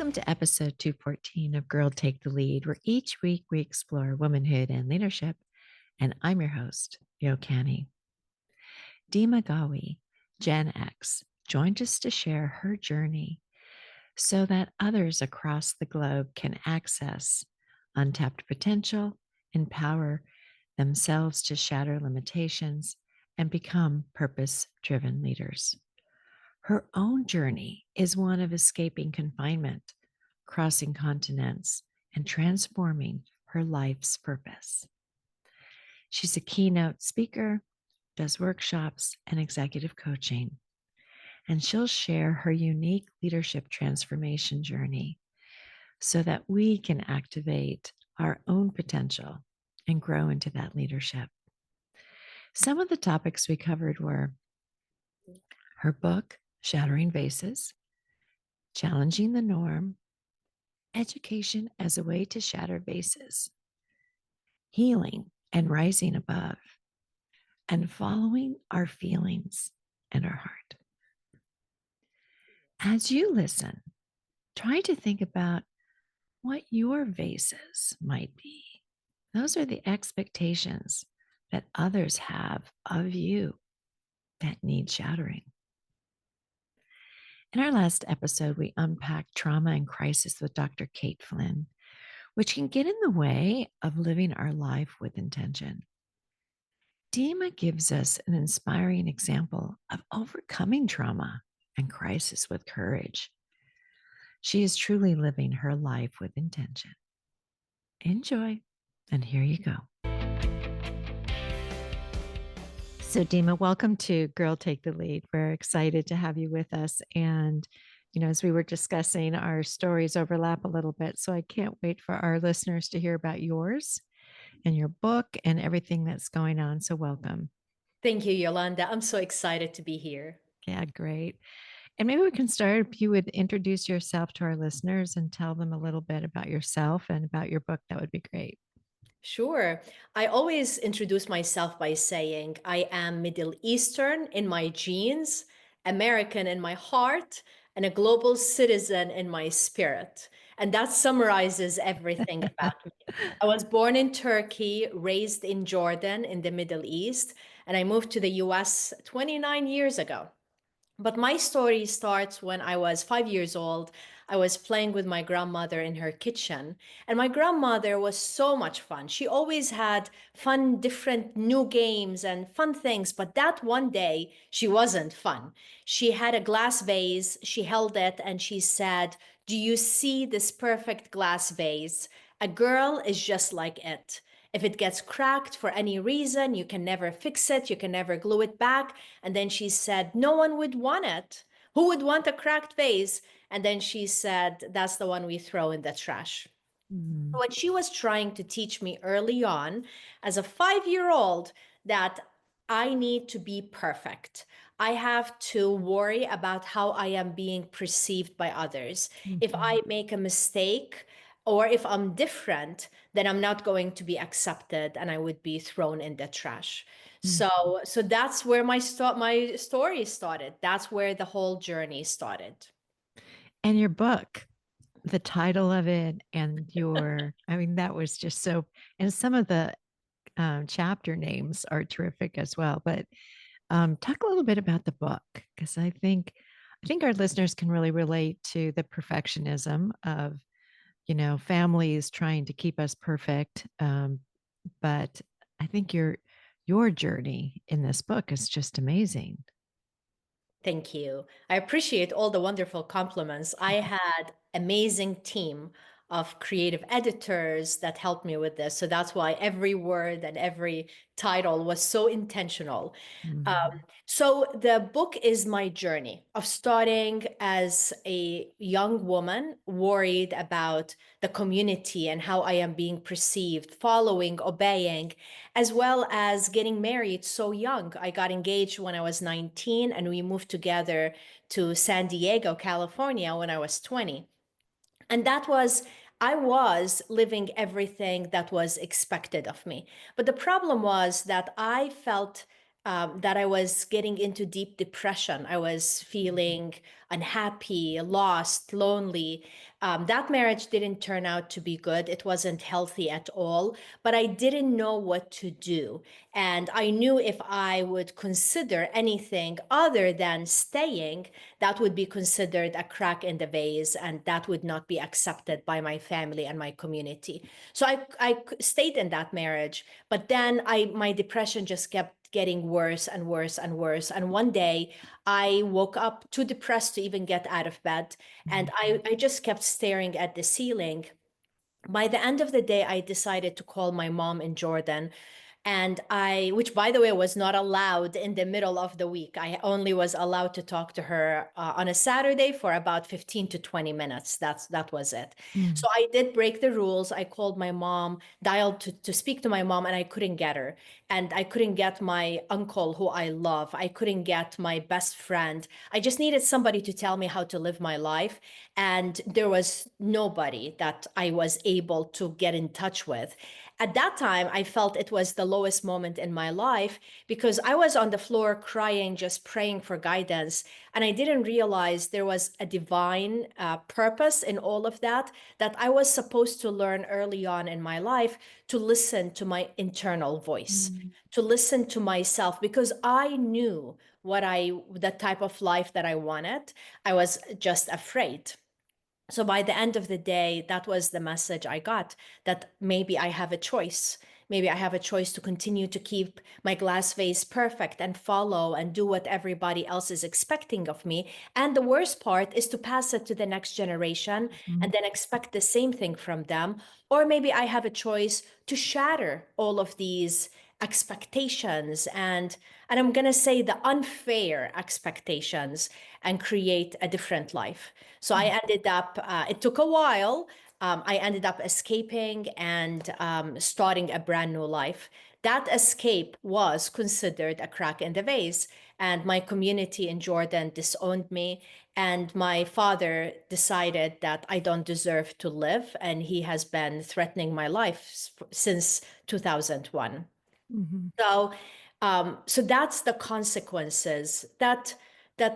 Welcome to episode 214 of Girl Take the Lead, where each week we explore womanhood and leadership. And I'm your host, Yo Canny. Dima Ghawi, Gen X, joined us to share her journey so that others across the globe can access untapped potential, empower themselves to shatter limitations, and become purpose driven leaders. Her own journey is one of escaping confinement, crossing continents, and transforming her life's purpose. She's a keynote speaker, does workshops and executive coaching, and she'll share her unique leadership transformation journey so that we can activate our own potential and grow into that leadership. Some of the topics we covered were her book, Shattering Vases, challenging the norm, education as a way to shatter vases, healing and rising above, and following our feelings and our heart. As you listen, try to think about what your vases might be. Those are the expectations that others have of you that need shattering. In our last episode, we unpacked trauma and crisis with Dr. Kate Flynn, which can get in the way of living our life with intention. Dima gives us an inspiring example of overcoming trauma and crisis with courage. She is truly living her life with intention. Enjoy, and here you go. So, Dima, welcome to Girl Take the Lead. We're excited to have you with us. And, as we were discussing, our stories overlap a little bit. So, I can't wait for our listeners to hear about yours and your book and everything that's going on. So, welcome. Thank you, Yolanda. I'm so excited to be here. Yeah, great. And maybe we can start if you would introduce yourself to our listeners and tell them a little bit about yourself and about your book. That would be great. Sure. I always introduce myself by saying I am Middle Eastern in my genes, American in my heart, and a global citizen in my spirit. And that summarizes everything about me. I was born in Turkey, raised in Jordan in the Middle East, and I moved to the US 29 years ago. But my story starts when I was 5 years old. I was playing with my grandmother in her kitchen, and my grandmother was so much fun. She always had fun, different new games and fun things, but that one day she wasn't fun. She had a glass vase, she held it, and she said, "Do you see this perfect glass vase? A girl is just like it. If it gets cracked for any reason, you can never fix it, you can never glue it back." And then she said, "No one would want it. Who would want a cracked vase?" And then she said, "That's the one we throw in the trash." Mm. What she was trying to teach me early on as a 5-year-old, that I need to be perfect. I have to worry about how I am being perceived by others. If Mhm. I make a mistake or if I'm different, then I'm not going to be accepted and I would be thrown in the trash. Mhm. So that's where my story started. That's where the whole journey started. And your book, the title of it, and that was just so, and some of the chapter names are terrific as well. But talk a little bit about the book, because I think our listeners can really relate to the perfectionism of families trying to keep us perfect. But I think your journey in this book is just amazing. Thank you. I appreciate all the wonderful compliments. I had amazing team of creative editors that helped me with this. So that's why every word and every title was so intentional. Mhm. So the book is my journey of starting as a young woman, worried about the community and how I am being perceived, following, obeying, as well as getting married so young. I got engaged when I was 19 and we moved together to San Diego, California when I was 20. And I was living everything that was expected of me. But the problem was that I felt that I was getting into deep depression. I was feeling unhappy, lost, lonely. That marriage didn't turn out to be good. It wasn't healthy at all, but I didn't know what to do. And I knew if I would consider anything other than staying, that would be considered a crack in the vase, and that would not be accepted by my family and my community. So I stayed in that marriage, but then my depression just kept getting worse and worse and worse. And one day I woke up too depressed to even get out of bed. And I just kept staring at the ceiling. By the end of the day, I decided to call my mom in Jordan. And which by the way, was not allowed in the middle of the week. I only was allowed to talk to her on a Saturday for about 15 to 20 minutes. That was it. Mm. So I did break the rules. I called my mom, dialed to speak to my mom, and I couldn't get her. And I couldn't get my uncle, who I love. I couldn't get my best friend. I just needed somebody to tell me how to live my life. And there was nobody that I was able to get in touch with. At that time, I felt it was the lowest moment in my life because I was on the floor crying, just praying for guidance. And I didn't realize there was a divine purpose in all of that, that I was supposed to learn early on in my life to listen to my internal voice, Mm. to listen to myself, because I knew the type of life that I wanted. I was just afraid. So by the end of the day, that was the message I got, that maybe I have a choice. Maybe I have a choice to continue to keep my glass vase perfect and follow and do what everybody else is expecting of me. And the worst part is to pass it to the next generation and Mm. then expect the same thing from them. Or maybe I have a choice to shatter all of these expectations and I'm going to say the unfair expectations, and create a different life. So I ended up, it took a while. I ended up escaping and starting a brand new life. That escape was considered a crack in the vase. And my community in Jordan disowned me. And my father decided that I don't deserve to live. And he has been threatening my life since 2001. Mhm. So that's the consequences that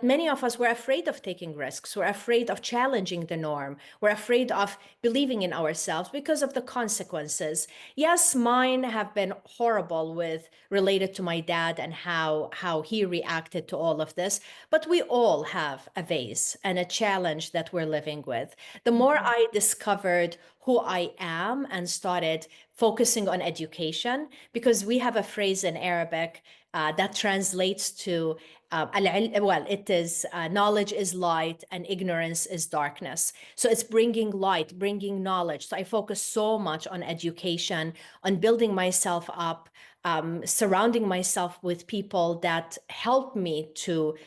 many of us were afraid of taking risks. We're afraid of challenging the norm. We're afraid of believing in ourselves because of the consequences. Yes, mine have been horrible with related to my dad and how he reacted to all of this. But we all have a vase and a challenge that we're living with. The more Mhm. I discovered who I am and started focusing on education, because we have a phrase in Arabic that translates to well, it is knowledge is light and ignorance is darkness. So it's bringing light, bringing knowledge. So I focus so much on education, on building myself up, surrounding myself with people that help me to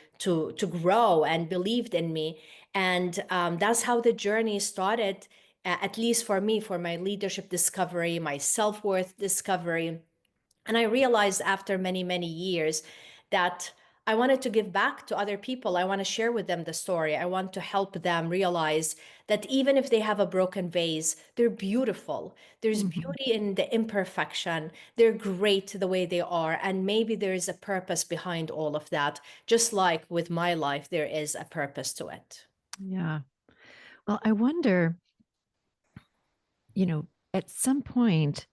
grow and believed in me. And that's how the journey started, at least for me, for my leadership discovery, my self worth discovery. And I realized after many, many years that I wanted to give back to other people. I want to share with them the story. I want to help them realize that even if they have a broken vase, they're beautiful. There's Mhm. beauty in the imperfection. They're great the way they are. And maybe there is a purpose behind all of that. Just like with my life, there is a purpose to it. Yeah. Well, I wonder, at some point,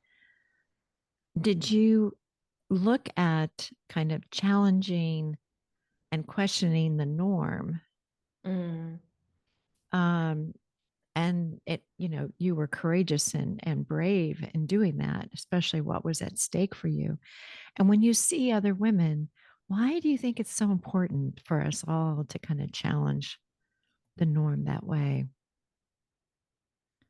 did you look at kind of challenging and questioning the norm? Mm. Um, and you were courageous and brave in doing that, especially what was at stake for you. And when you see other women, why do you think it's so important for us all to kind of challenge the norm that way?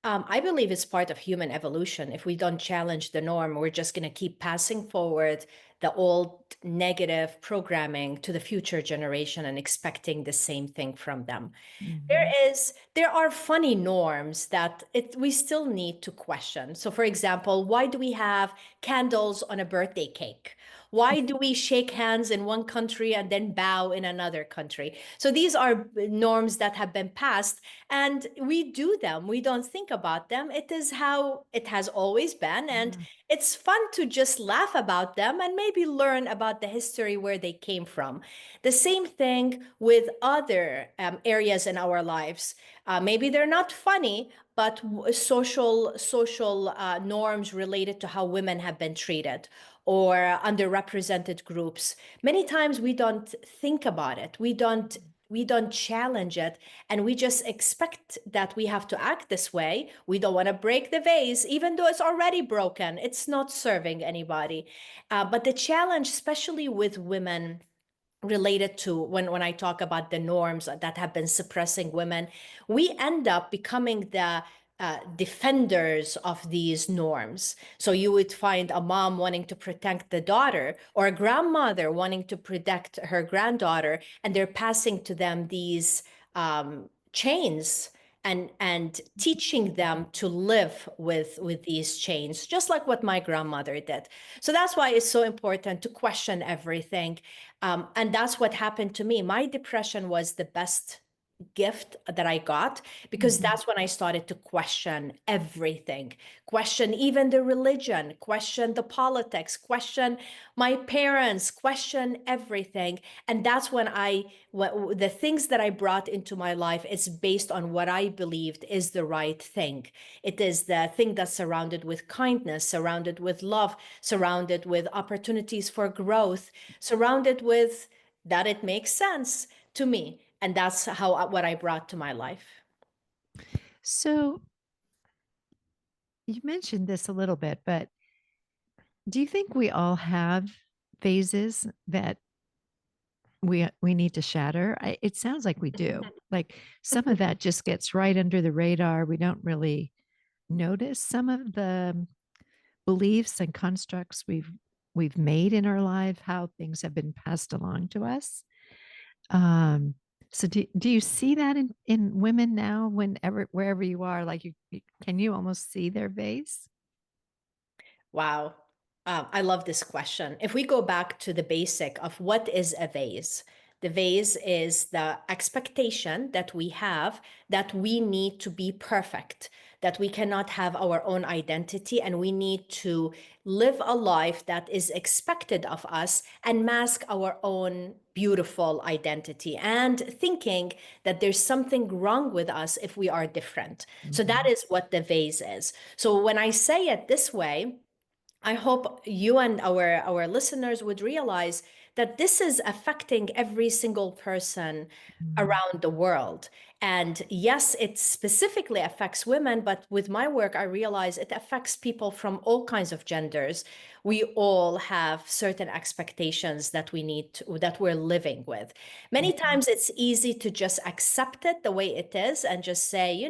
I believe it's part of human evolution. If we don't challenge the norm, we're just going to keep passing forward the old negative programming to the future generation and expecting the same thing from them. Mhm. There are funny norms that we still need to question. So for example, why do we have candles on a birthday cake? Why do we shake hands in one country and then bow in another country? So these are norms that have been passed, and we do them. We don't think about them. It is how it has always been. And Yeah. it's fun to just laugh about them and maybe learn about the history where they came from. The same thing with other areas in our lives. Maybe they're not funny, but social norms related to how women have been treated or underrepresented groups. Many times we don't think about it. We don't challenge it, and we just expect that we have to act this way. We don't want to break the vase even though it's already broken. It's not serving anybody. But the challenge, especially with women, related to when I talk about the norms that have been suppressing women, we end up becoming the defenders of these norms. So you would find a mom wanting to protect the daughter, or a grandmother wanting to protect her granddaughter, and they're passing to them these chains, and teaching them to live with these chains, just like what my grandmother did. So that's why it's so important to question everything. And that's what happened to me. My depression was the best gift that I got, because Mhm. that's when I started to question everything, question even the religion, question the politics, question my parents, question everything. And that's when the things that I brought into my life is based on what I believed is the right thing. It is the thing that's surrounded with kindness, surrounded with love, surrounded with opportunities for growth, surrounded with that it makes sense to me. And that's how what I brought to my life. So you mentioned this a little bit, but do you think we all have phases that we need to shatter? It sounds like we do. Like some of that just gets right under the radar. We don't really notice some of the beliefs and constructs we've made in our life, how things have been passed along to us. Um, so do you see that in women now, whenever wherever you are, like can you almost see their vase? Wow. I love this question. If we go back to the basic of what is a vase, the vase is the expectation that we have that we need to be perfect, that we cannot have our own identity, and we need to live a life that is expected of us and mask our own beautiful identity, and thinking that there's something wrong with us if we are different. So that Mhm. is what the vase is. So when I say it this way, I hope you and our listeners would realize that this is affecting every single person Mm. around the world. And yes, it specifically affects women, but with my work, I realize it affects people from all kinds of genders. We all have certain expectations that that we're living with. Many Mhm. times it's easy to just accept it the way it is and just say,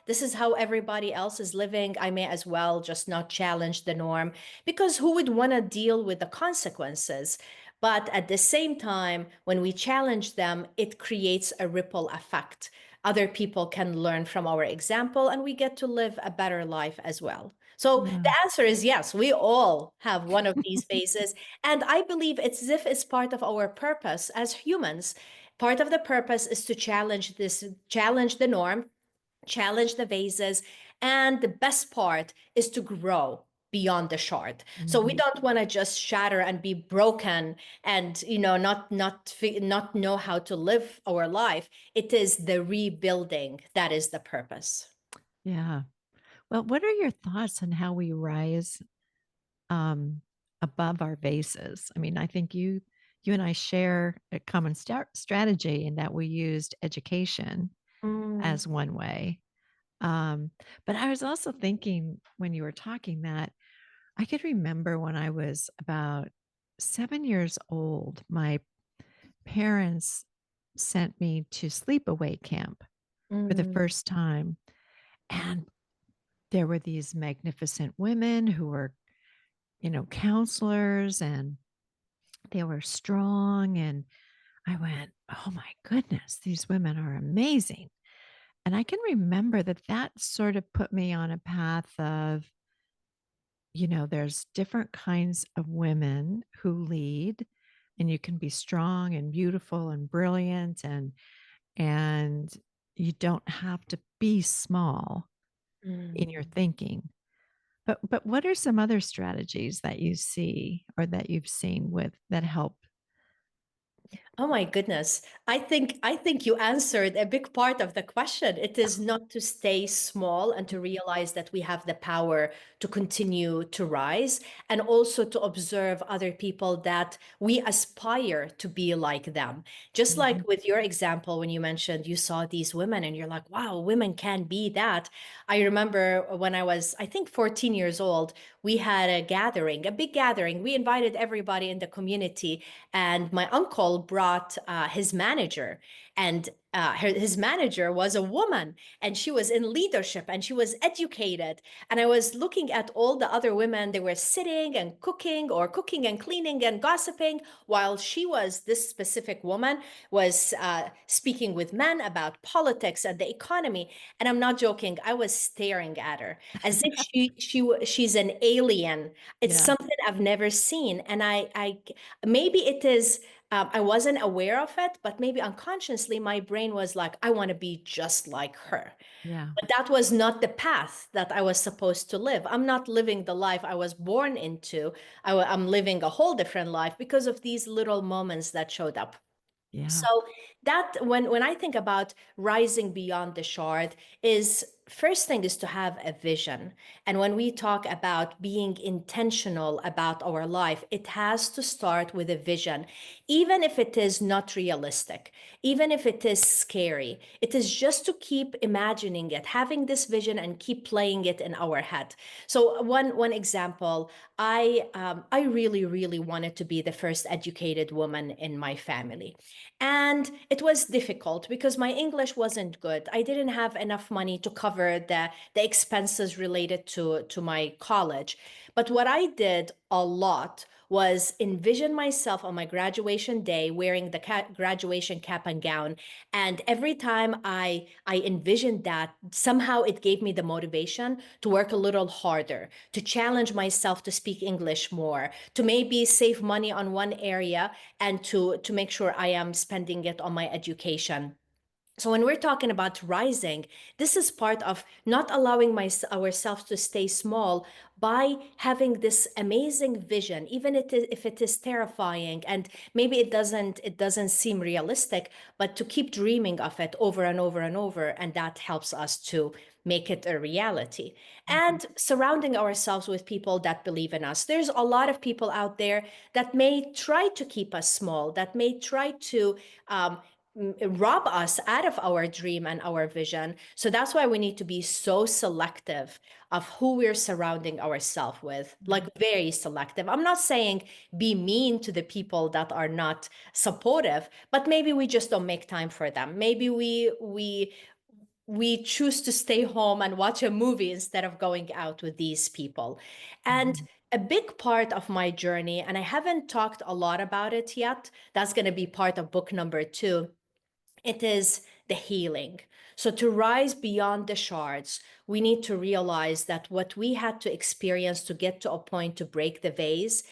this is how everybody else is living. I may as well just not challenge the norm, because who would want to deal with the consequences? But at the same time, when we challenge them, it creates a ripple effect. Other people can learn from our example, and we get to live a better life as well. So the Yeah. answer is yes, we all have one of these phases. And I believe it's as if it's part of our purpose as humans. Part of the purpose is to challenge the norm, challenge the vases. And the best part is to grow beyond the shard. So we Mhm. don't want to just shatter and be broken and not know how to live our life. It is the rebuilding that is the purpose. Yeah. Well, what are your thoughts on how we rise um, above our bases? I mean, I think you and I share a common strategy in that we used education Mm, as one way. Um, but I was also thinking when you were talking that I could remember when I was about 7 years old, my parents sent me to sleepaway camp for the mm, first time. And there were these magnificent women who were, counselors, and they were strong. And I went, oh my goodness, these women are amazing. And I can remember that sort of put me on a path of there's different kinds of women who lead, and you can be strong and beautiful and brilliant, and you don't have to be small in your Mm. thinking. But what are some other strategies that you see or that you've seen with that help? Oh my goodness. I think you answered a big part of the question. It is not to stay small and to realize that we have the power to continue to rise, and also to observe other people that we aspire to be like them. Just Mhm. like with your example when you mentioned you saw these women and you're like, "Wow, women can be that." I remember when I was, I think, 14 years old, we had a gathering, a big gathering. We invited everybody in the community, and my uncle brought his manager, and his manager was a woman, and she was in leadership and she was educated. And I was looking at all the other women. They were sitting and cooking, or cooking and cleaning and gossiping, while she was, this specific woman was speaking with men about politics and the economy. And I'm not joking, I was staring at her as if she's an alien. It's Yeah. something I've never seen. And I maybe it is, I wasn't aware of it, but maybe unconsciously my brain was like, I want to be just like her. Yeah. But that was not the path that I was supposed to live. I'm not living the life I was born into. I'm living a whole different life because of these little moments that showed up. Yeah. So that, when I think about rising beyond the shard, is first thing is to have a vision. And when we talk about being intentional about our life, it has to start with a vision, even if it is not realistic, even if it is scary. It is just to keep imagining it, having this vision, and keep playing it in our head. So one example, I really wanted to be the first educated woman in my family. And it was difficult because my English wasn't good. I didn't have enough money to cover the expenses related to my college. But what I did a lot was envision myself on my graduation day wearing the graduation cap and gown. And every time I envisioned that, somehow it gave me the motivation to work a little harder, to challenge myself to speak English more, to maybe save money on one area, and to make sure I am spending it on my education. So when we're talking about rising, this is part of not allowing ourselves to stay small by having this amazing vision, even if it is terrifying and maybe it doesn't seem realistic, but to keep dreaming of it over and over and over, and that helps us to make it a reality. Mhm. And surrounding ourselves with people that believe in us. There's a lot of people out there that may try to keep us small, that may try to rob us out of our dream and our vision. So that's why we need to be so selective of who we're surrounding ourselves with, like Right. very selective. I'm not saying be mean to the people that are not supportive, but maybe we just don't make time for them. Maybe we choose to stay home and watch a movie instead of going out with these people. And Mhm. a big part of my journey, and I haven't talked a lot about it yet, that's going to be part of book number 2, it is the healing. So, to rise beyond the shards, we need to realize that what we had to experience to get to a point to break the vase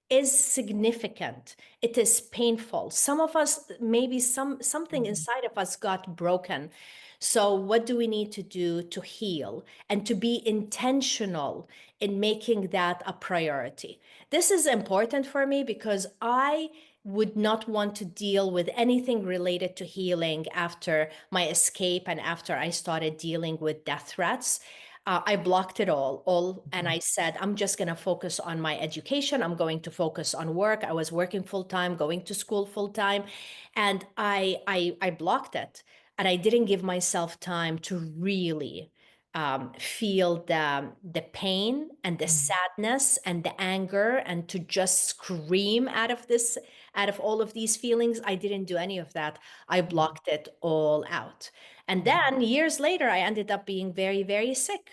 is significant. It is painful. Some of us, maybe something Mhm. inside of us got broken. So, what do we need to do to heal and to be intentional in making that a priority? This is important for me because I would not want to deal with anything related to healing after my escape and after I started dealing with death threats. I blocked it all, and Mhm. I said, I'm just going to focus on my education. I'm going to focus on work. I was working full time, going to school full time, and I blocked it, and I didn't give myself time to really feel the pain and the Mhm. sadness and the anger, and to just scream out of all of these feelings. I didn't do any of that. I Mhm. blocked it all out. And Mhm. then years later, I ended up being very, very sick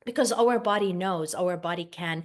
because our body knows, our body can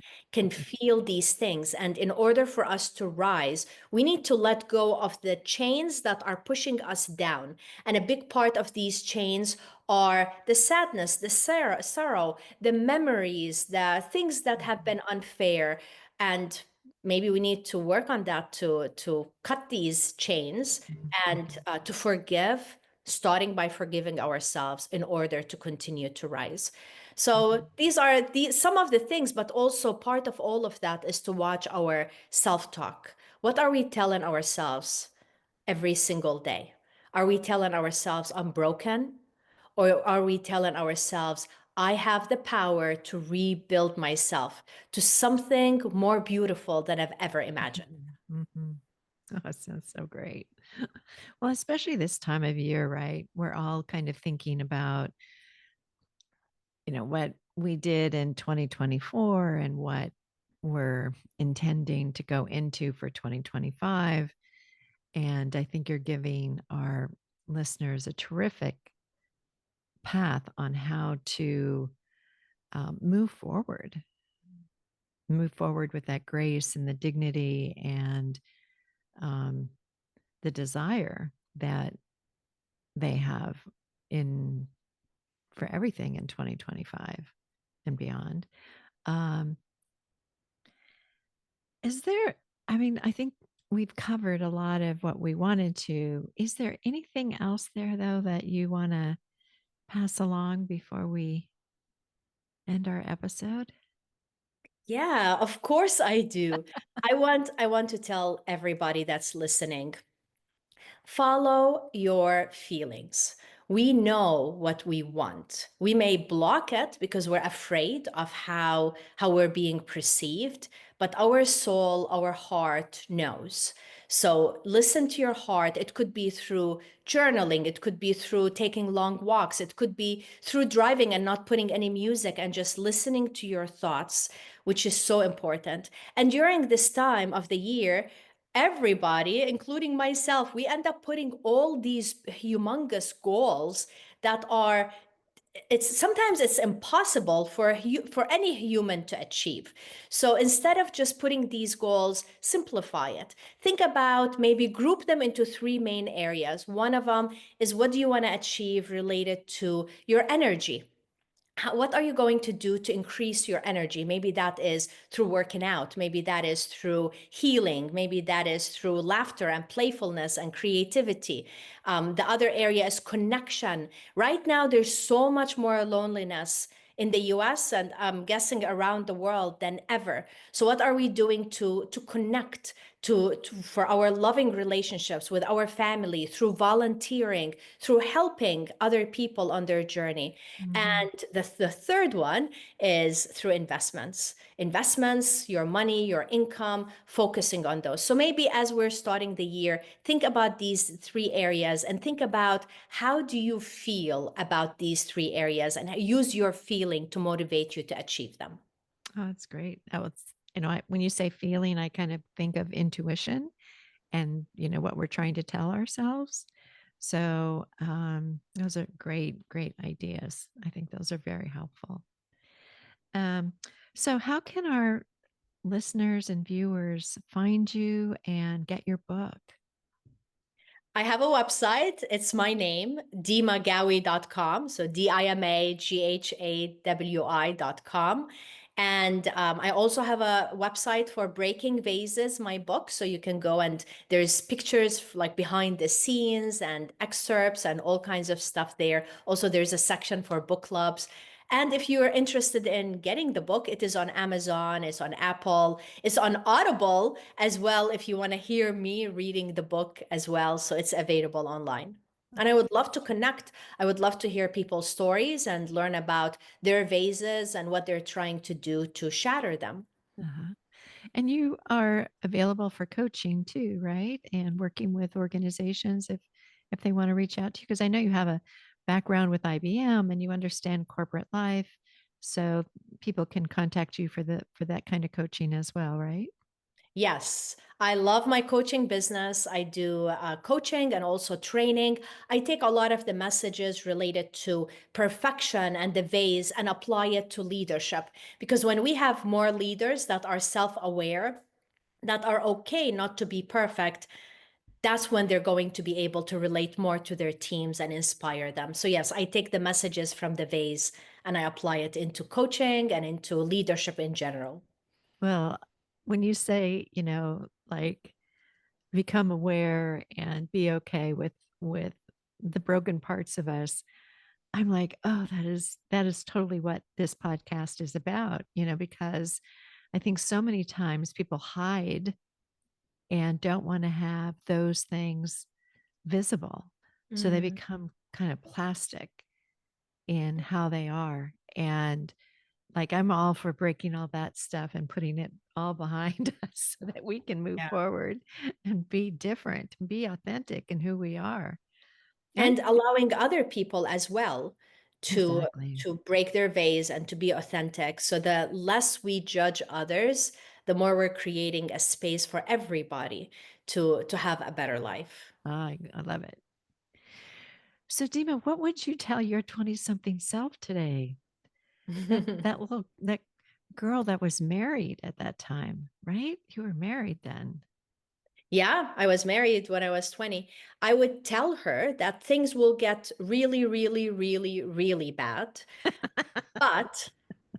feel these things, and in order for us to rise, we need to let go of the chains that are pushing us down. And a big part of these chains are the sadness, the sorrow, the memories, the things that have been unfair. And maybe we need to work on that to cut these chains and to forgive, starting by forgiving ourselves in order to continue to rise. So these are some of the things, but also part of all of that is to watch our self-talk. What are we telling ourselves every single day? Are we telling ourselves I'm broken? Or are we telling ourselves I have the power to rebuild myself to something more beautiful than I've ever imagined? Mhm. Oh, that sounds so great. Well, especially this time of year, right? We're all kind of thinking about, what we did in 2024 and what we're intending to go into for 2025. And I think you're giving our listeners a terrific path on how to move forward with that grace and the dignity and um, the desire that they have in for everything in 2025 and beyond. Um, is there, I mean, I think we've covered a lot of what we wanted to. Is there anything else there, though, that you want to pass along before we end our episode? Yeah, of course I do. I want to tell everybody that's listening, follow your feelings. We know what we want. We may block it because we're afraid of how we're being perceived, but our soul, our heart knows. So listen to your heart. It could be through journaling, it could be through taking long walks, it could be through driving and not putting any music and just listening to your thoughts, which is so important. And during this time of the year, everybody, including myself, we end up putting all these humongous goals that are, it's sometimes it's impossible for any human to achieve. So instead of just putting these goals, simplify it. Think about, maybe group them into three main areas. One of them is, what do you want to achieve related to your energy? What are you going to do to increase your energy? Maybe that is through working out. Maybe that is through healing. Maybe that is through laughter and playfulness and creativity. The other area is connection. Right now, there's so much more loneliness in the US and I'm guessing around the world than ever. So what are we doing to connect to for our loving relationships with our family, through volunteering, through helping other people on their journey? Mhm. And the third one is through investments. Investments, your money, your income, focusing on those. So maybe as we're starting the year, think about these three areas and think about, how do you feel about these three areas, and use your feeling to motivate you to achieve them. Oh, that's great. That was, when you say feeling, I kind of think of intuition and, what we're trying to tell ourselves. So, those are great, great ideas. I think those are very helpful. Um, so, how can our listeners and viewers find you and get your book? I have a website. It's my name, dimaghawi.com. So dimaghawi.com. And I also have a website for Breaking Vases, my book. So you can go, and there's pictures like behind the scenes and excerpts and all kinds of stuff there. Also, there's a section for book clubs. And if you are interested in getting the book, it is on Amazon, it's on Apple, it's on Audible as well, if you want to hear me reading the book as well. So it's available online. And I would love to connect. I would love to hear people's stories and learn about their vases and what they're trying to do to shatter them. Uh-huh. And you are available for coaching too, right? And working with organizations if they want to reach out to you, because I know you have a background with IBM and you understand corporate life, so people can contact you for that kind of coaching as well, right? Yes, I love my coaching business. I do coaching and also training. I take a lot of the messages related to perfection and the vase and apply it to leadership. Because when we have more leaders that are self aware, that are okay not to be perfect, that's when they're going to be able to relate more to their teams and inspire them. So, yes, I take the messages from the vase and I apply it into coaching and into leadership in general. Well, when you say, like become aware and be okay with the broken parts of us, I'm like, oh, that is totally what this podcast is about, because I think so many times people hide and don't want to have those things visible. So they Mm, become kind of plastic in how they are. And like, I'm all for breaking all that stuff and putting it all behind us so that we can move yeah. forward and be different and be authentic in who we are. I And allowing other people as well to exactly. to break their vase and to be authentic. So the less we judge others, the more we're creating a space for everybody to have a better life. I love it. So, Dima, what would you tell your 20 something self today? That girl that was married at that time, right? You were married then. Yeah, I was married when I was 20. I would tell her that things will get really, really, really, really bad, but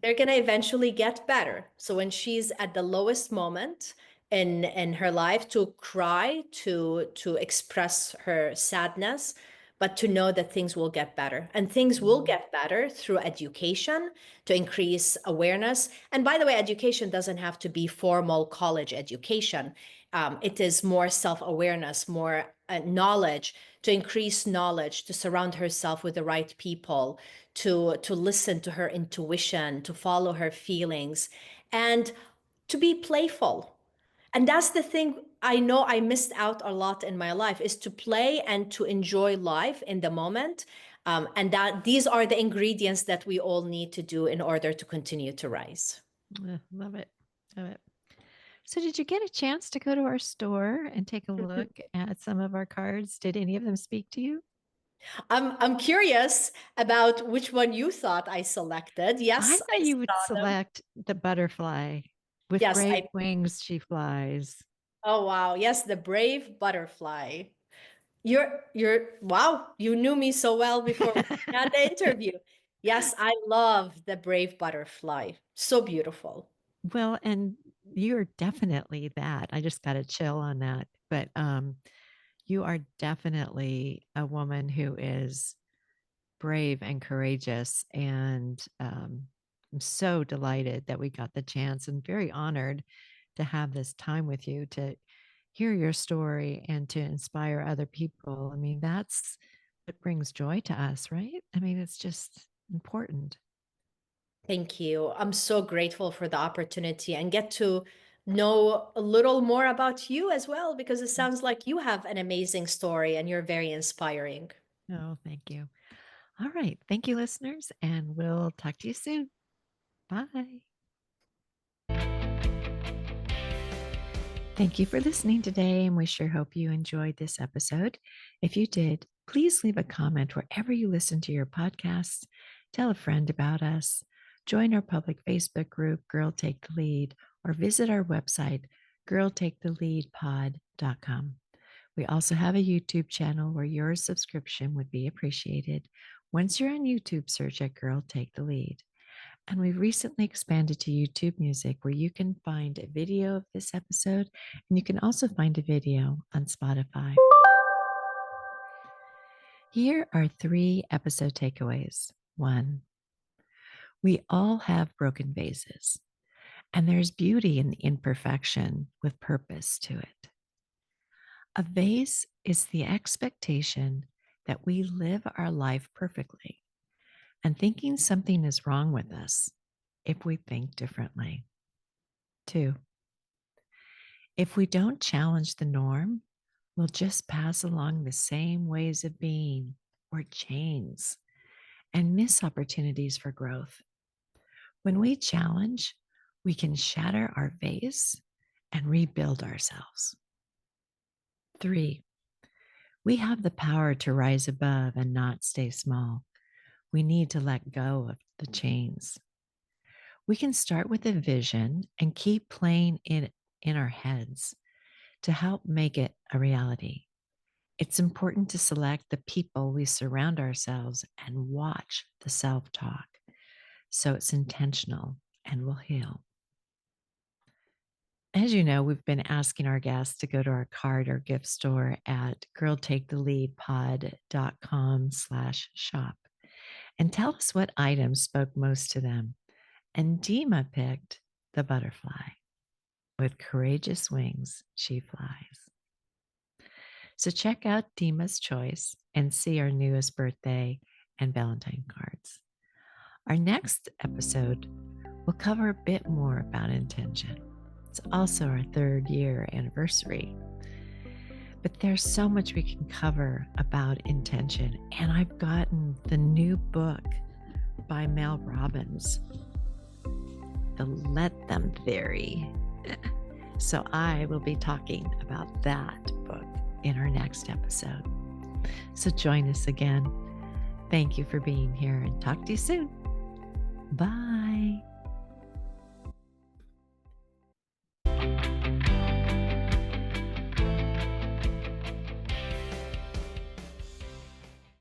they're going to eventually get better. So when she's at the lowest moment in her life, to cry, to express her sadness, but to know that things will get better. And things will Mm, get better through education to increase awareness. And by the way, education doesn't have to be formal college education. It is more self-awareness, more knowledge, to increase knowledge, to surround herself with the right people, to listen to her intuition, to follow her feelings, and to be playful. And that's the thing I know I missed out a lot in my life, is to play and to enjoy life in the moment. And that these are the ingredients that we all need to do in order to continue to rise. love it. Love it. So, did you get a chance to go to our store and take a look at some of our cards? Did any of them speak to you? I'm curious about which one you thought I selected. I Yes, thought I you would saw them. select the butterfly. With Yes, brave I. wings, she flies. Oh wow, yes, the brave butterfly. You're wow, you knew me so well before we had the interview. Yes, I love the brave butterfly. So beautiful. Well, and you're definitely that. I just got a chill on that. But you are definitely a woman who is brave and courageous. And I'm so delighted that we got the chance and very honored to have this time with you to hear your story and to inspire other people. I mean, that's what brings joy to us, right? I mean, it's just important. Thank you. I'm so grateful for the opportunity and get to know a little more about you as well, because it sounds like you have an amazing story and you're very inspiring. Oh, thank you. All right. Thank you, listeners, and we'll talk to you soon. Bye. Thank you for listening today, and we sure hope you enjoyed this episode. If you did, please leave a comment wherever you listen to your podcasts. Tell a friend about us. Join our public Facebook group, Girl Take the Lead, or visit our website, girltaketheleadpod.com. We also have a YouTube channel where your subscription would be appreciated. Once you're on YouTube, search at Girl Take the Lead. And we recently expanded to YouTube Music, where you can find a video of this episode, and you can also find a video on Spotify. Here are 3 episode takeaways. 1, we all have broken vases, and there's beauty in the imperfection with purpose to it. A vase is the expectation that we live our life perfectly, and thinking something is wrong with us if we think differently. 2, if we don't challenge the norm, we'll just pass along the same ways of being or chains and miss opportunities for growth. When we challenge, we can shatter our vase and rebuild ourselves. 3, we have the power to rise above and not stay small. We need to let go of the chains. We can start with a vision and keep playing it in our heads to help make it a reality. It's important to select the people we surround ourselves and watch the self talk so it's intentional and will heal. As you know, we've been asking our guests to go to our card or gift store at girltaketheleadpod.com/shop and tell us what items spoke most to them. And Dima picked the butterfly. With courageous wings, she flies. So check out Dima's choice and see our newest birthday and Valentine cards. Our next episode will cover a bit more about intention. It's also our 3rd year anniversary. But there's so much we can cover about intention. And I've gotten the new book by Mel Robbins, The Let Them Theory. So I will be talking about that book in our next episode. So join us again. Thank you for being here and talk to you soon. Bye.